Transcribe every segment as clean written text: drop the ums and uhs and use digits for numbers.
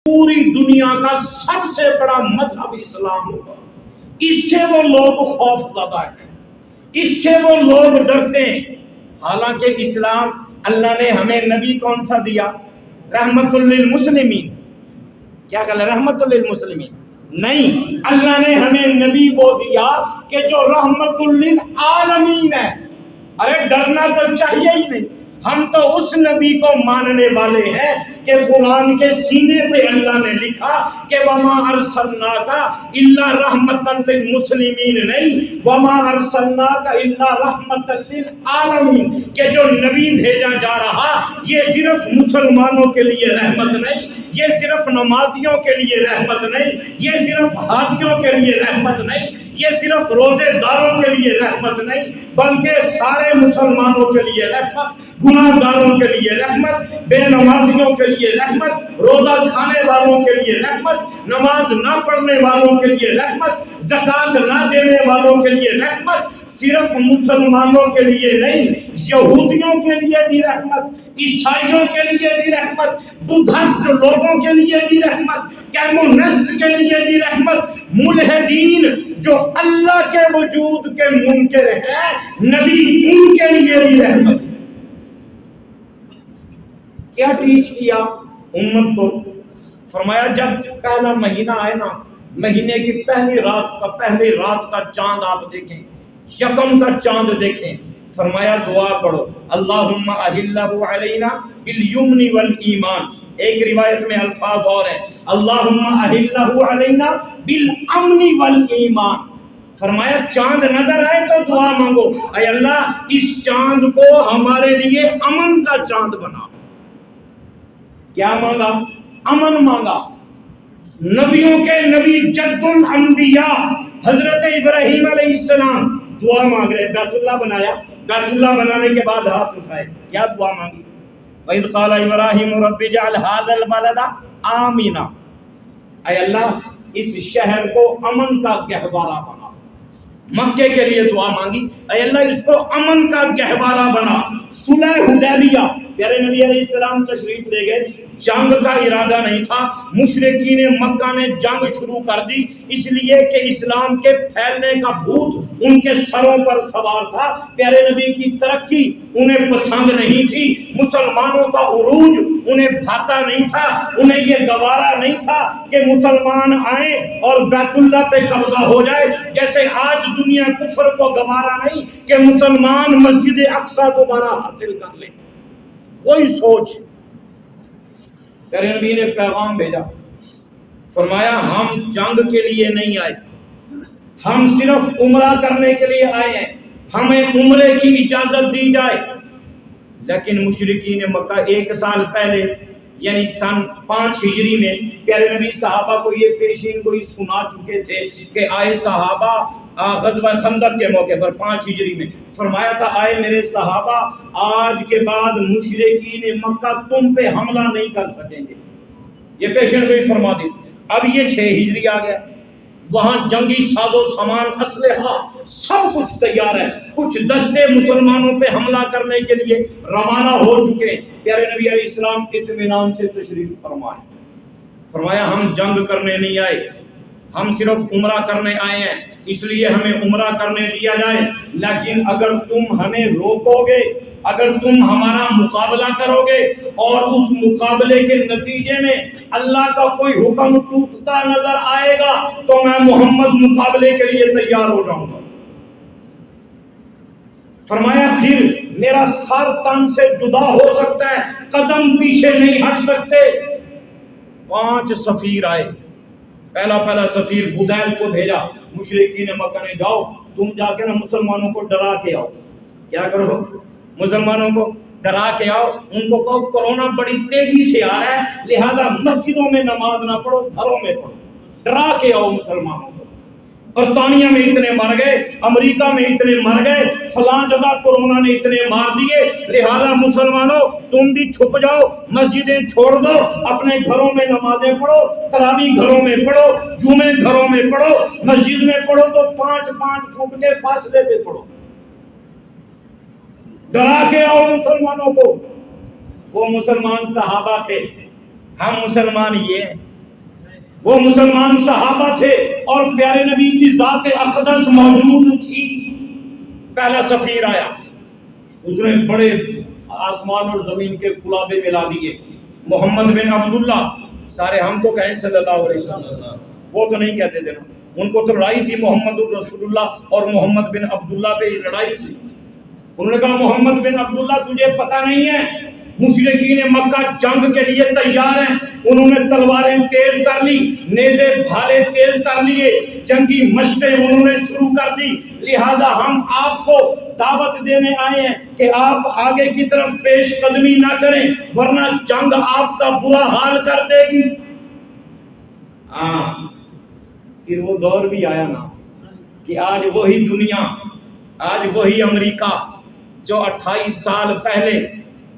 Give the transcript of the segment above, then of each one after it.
پوری دنیا کا سب سے بڑا مذہب اسلام ہوگا. اس سے وہ لوگ خوف زدہ ہیں, اس سے وہ لوگ ڈرتے ہیں. حالانکہ اسلام اللہ نے ہمیں نبی کون سا دیا؟ رحمت للمسلمین. کیا کہا؟ رحمت للمسلمین. نہیں, اللہ نے ہمیں نبی وہ دیا کہ جو رحمت للعالمین ہے. ارے ڈرنا تو چاہیے ہی نہیں. ہم تو اس نبی کو ماننے والے ہیں کہ قرآن کے سینے پہ اللہ نے لکھا کہ وما ارسلناک الا رحمت للمسلمین, نہیں وما ارسلناک الا رحمت للعالمین, کہ جو نبی بھیجا جا رہا یہ صرف مسلمانوں کے لیے رحمت نہیں, یہ صرف نمازیوں کے لیے رحمت نہیں, یہ صرف حاجیوں کے لیے رحمت نہیں, یہ صرف روزے داروں کے لیے رحمت نہیں, بلکہ سارے مسلمانوں کے لیے رحمت, گناہ گاروں کے لیے رحمت, بے نمازیوں کے لیے رحمت, روزہ کھانے والوں کے لیے رحمت, نماز نہ پڑھنے والوں کے لیے رحمت, زکوٰۃ نہ دینے والوں کے لیے رحمت. صرف مسلمانوں کے لیے نہیں, یہودیوں کے لیے بھی رحمت, عیسائیوں کے لیے بھی رحمت, بدھسٹ لوگوں کے لیے بھی رحمت, کمیونسٹ کے لیے بھی رحمت, ملحدین جو اللہ کے وجود کے منکر ہیں نبی ان کے لیے بھی رحمت. کیا ٹیچ کیا امت کو؟ فرمایا جب پہلا مہینہ آئے نا, مہینے کی پہلی رات کا چاند آپ دیکھیں, یکم کا چاند دیکھیں, فرمایا دعا پڑھو اللہم اہلہ علینا بالیمن والایمان. ایک روایت میں الفاظ اور ہے اللہم اہلہ علینا بالامن والایمان. فرمایا چاند نظر آئے تو دعا مانگو, اے اللہ اس چاند کو ہمارے لیے امن کا چاند بنا. کیا مانگا؟ امن مانگا. نبیوں کے نبی جد الانبیاء حضرت ابراہیم علیہ السلام دعا مانگ رہے, بیت اللہ بنایا, بیت اللہ بنانے کے بعد ہاتھ اٹھائے, کیا دعا مانگی؟ وَإِذْ قَالَ إِبْرَاهِيمُ رَبِّ اجْعَلْ هَٰذَا الْبَلَدَ آمِنًا. اے اللہ اس شہر کو امن کا گہوارہ بنا. مکے کے لیے دعا مانگی, اے اللہ اس کو امن کا گہوارہ بنا. صلح حدیبیہ, پیارے نبی علیہ السلام تشریف لے گئے, جنگ کا ارادہ نہیں تھا, مشرکین مکہ نے جنگ شروع کر دی اس لیے کہ اسلام کے پھیلنے کا بھوت ان کے سروں پر سوار تھا. پیارے نبی کی ترقی انہیں پسند نہیں تھی, مسلمانوں کا عروج انہیں بھاتا نہیں تھا, انہیں یہ گوارا نہیں تھا کہ مسلمان آئیں اور بیت اللہ پہ قبضہ ہو جائے, جیسے آج دنیا کفر کو گوارا نہیں کہ مسلمان مسجد اقصی دوبارہ حاصل کر لیں. کوئی سوچ. پیارے نبی نے پیغام بھیجا, فرمایا ہم جنگ کے لیے نہیں آئے, ہم صرف عمرہ کرنے کے لیے آئے ہیں, ہمیں عمرے کی اجازت دی جائے. لیکن مشرکین مکہ ایک سال پہلے یعنی سن 5 ہجری میں پیارے نبی صحابہ کو یہ پیشین گوئی سنا چکے تھے کہ آئے صحابہ غزوہ خندق کے موقع پر 5 ہجری میں فرمایا تھا, آئے میرے صحابہ آج کے بعد مشرکین مکہ تم پہ حملہ نہیں کر سکیں گے. یہ پیشن گوئی فرما دی. اب یہ 6 ہجری آ گیا, وہاں جنگی ساز و سامان اسلحہ سب کچھ تیار ہے, کچھ دستے مسلمانوں پہ حملہ کرنے کے لیے روانہ ہو چکے. پیارے نبی علیہ السلام اطمینان سے تشریف فرمائے, فرمایا ہم جنگ کرنے نہیں آئے, ہم صرف عمرہ کرنے آئے ہیں, اس لیے ہمیں عمرہ کرنے دیا جائے. لیکن اگر تم ہمیں روکو گے, اگر تم ہمارا مقابلہ کرو گے اور اس مقابلے کے نتیجے میں اللہ کا کوئی حکم ٹوٹتا نظر آئے گا تو میں محمد مقابلے کے لیے تیار ہو جاؤں گا. فرمایا پھر میرا سر تن سے جدا ہو سکتا ہے, قدم پیچھے نہیں ہٹ سکتے. 5 سفیر آئے. پہلا سفیر بدیل کو بھیجا, مشرکین مکہ نے جاؤ تم جا کے نا مسلمانوں کو ڈرا کے آؤ. کیا کرو؟ مسلمانوں کو ڈرا کے آؤ, ان کو کہو کورونا بڑی تیزی سے آ رہا ہے لہذا مسجدوں میں نماز نہ پڑھو, گھروں میں پڑھو. ڈرا کے آؤ مسلمانوں کو. برطانیہ میں اتنے مر گئے, امریکہ میں اتنے مر گئے, فلاں جگہ کورونا نے اتنے مار دیے, لہذا مسلمانوں تم بھی چھپ جاؤ, مسجدیں چھوڑ دو, اپنے گھروں میں نمازیں پڑھو, تراویح گھروں میں پڑھو, جمعے گھروں میں پڑھو, مسجد میں پڑھو تو 5 فٹ کے فاصلے پہ پڑھو. ڈرا کے آؤ مسلمانوں کو. وہ مسلمان صحابہ تھے, ہم مسلمان یہ ہیں وہ مسلمان صحابہ تھے اور پیارے نبی کی ذات اقدس موجود تھی. پہلا سفیر آیا, اس نے بڑے آسمان اور زمین کے کلابے ملا دیے. محمد بن عبداللہ, سارے ہم تو کہیں صلی اللہ علیہ وسلم, وہ تو نہیں کہتے تھے نا, ان کو تو لڑائی تھی محمد الرسول اللہ اور محمد بن عبداللہ پہ لڑائی تھی. انہوں نے کہا محمد بن عبداللہ تجھے پتہ نہیں ہے مشرکین مکہ جنگ کے لیے تیار ہیں, انہوں نے تلواریں تیز کر لی, نیزے بھالے تیز کر لیے, جنگی مشقیں انہوں نے شروع کر دی, لہذا ہم آپ کو دعوت دینے آئے ہیں کہ آپ آگے کی طرف پیش قدمی نہ کریں ورنہ جنگ آپ کا برا حال کر دے گی. پھر وہ دور بھی آیا نا کہ آج وہی دنیا, آج وہی امریکہ جو 28 سال پہلے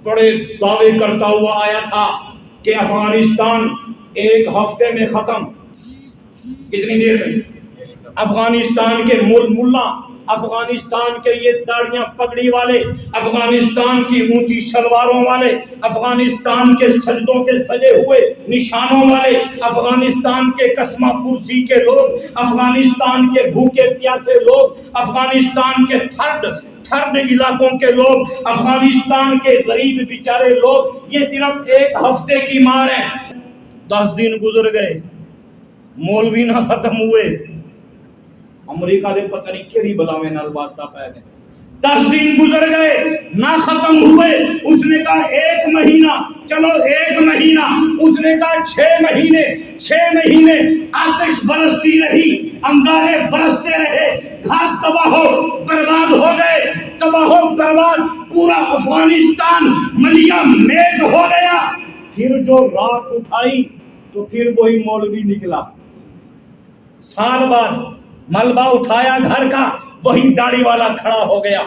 بڑے دعوے کرتا ہوا آیا تھا کہ افغانستان ایک ہفتے میں ختم. کتنی دیر میں؟ افغانستان کے ملا, افغانستان کے یہ داڑیاں پگڑی والے, افغانستان کی اونچی شلواروں والے, افغانستان کے سجدوں کے سجے ہوئے نشانوں والے, افغانستان کے قسمہ پرسی کے لوگ, افغانستان کے بھوکے پیاسے لوگ, افغانستان کے تھرڈ علاقوں کے لوگ, افغانستان کے غریب بیچارے لوگ, یہ صرف ایک ہفتے کی مار ہے. 10 دن گزر گئے, مولوی نہ ختم ہوئے, امریکہ دے پتہ نہیں کیڑی بلاویں نال واسطہ پے گئے. 10 دن گزر گئے نہ ختم ہوئے. اس نے کہا 1 مہینہ, چلو 1 مہینہ. اس نے کہا 6 مہینے. 6 مہینے آتش برستی رہی, انگارے برستے رہے, گھر تباہ و برباد ہو گئے, تباہ و برباد, پورا افغانستان ملیا میٹ ہو گیا. پھر جو رات اٹھائی تو پھر وہی مولوی نکلا. سال بعد ملبہ اٹھایا گھر کا, وہی داڑھی والا کھڑا ہو گیا.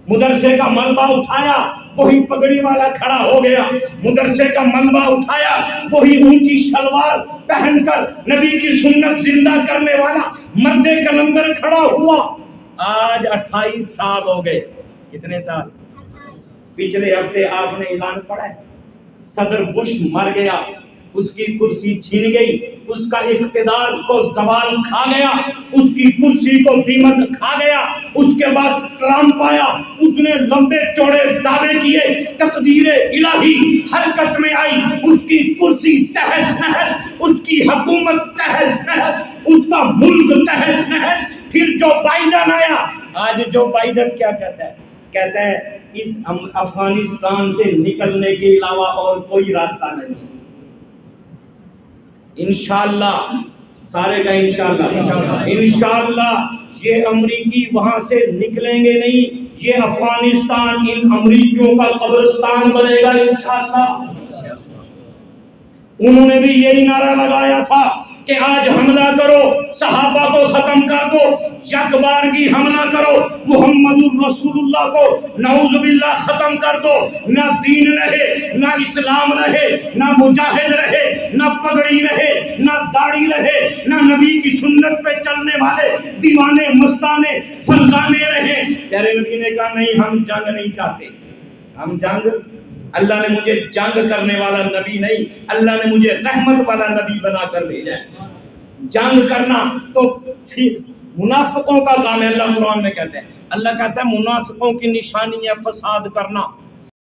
مدرسے کا ملبہ اٹھایا, وہی پگڑی والا کھڑا ہو گیا. مدرسے کا ملبہ اٹھایا, وہی اونچی شلوار پہن کر نبی کی سنت زندہ کرنے والا مرد کلندر کھڑا ہوا. آج 28 سال ہو گئے. کتنے سال؟ پچھلے ہفتے آپ نے اعلان پڑھا ہے, صدر بش مر گیا, اس کی کرسی چھین گئی, اس کا اقتدار کو زوال کھا گیا, اس کی کرسی کو دیمک کھا گیا. اس کے بعد ٹرمپ آیا, اس نے لمبے چوڑے دعوے کیے, تقدیر الہی حرکت میں آئی, اس کی کرسی تہس نہس, اس کی حکومت تہس نہس, اس کا ملک تہس نہس. پھر جو بائیڈن آیا. آج جو بائیڈن کیا کہتا ہے؟ کہتا ہے اس افغانستان سے نکلنے کے علاوہ اور کوئی راستہ نہیں. انشاءاللہ, سارے کا انشاءاللہ, انشاءاللہ یہ امریکی وہاں سے نکلیں گے نہیں, یہ افغانستان ان امریکیوں کا قبرستان بنے گا انشاءاللہ. انہوں نے بھی یہی نعرہ لگایا تھا کہ آج حملہ کرو, صحابہ کو ختم کر دو, یک بارگی حملہ کرو, محمد الرسول اللہ کو نعوذ باللہ ختم کر دو. نہ دین رہے, نہ اسلام رہے, نہ مجاہد رہے, نہ پگڑی رہے, نہ داڑھی رہے, نہ نبی کی سنت پہ چلنے والے دیوانے مستانے فرزانے رہے. پیارے نبی نے کہا نہیں, ہم جنگ نہیں چاہتے. ہم جنگ, اللہ نے مجھے جنگ کرنے والا نبی نہیں, اللہ نے مجھے رحمت والا نبی بنا کر بھیجا ہے. جنگ کرنا تو پھر منافقوں کا کام ہے. اللہ قرآن میں کہتے ہیں, اللہ کہتا ہے منافقوں کی نشانی ہے فساد کرنا.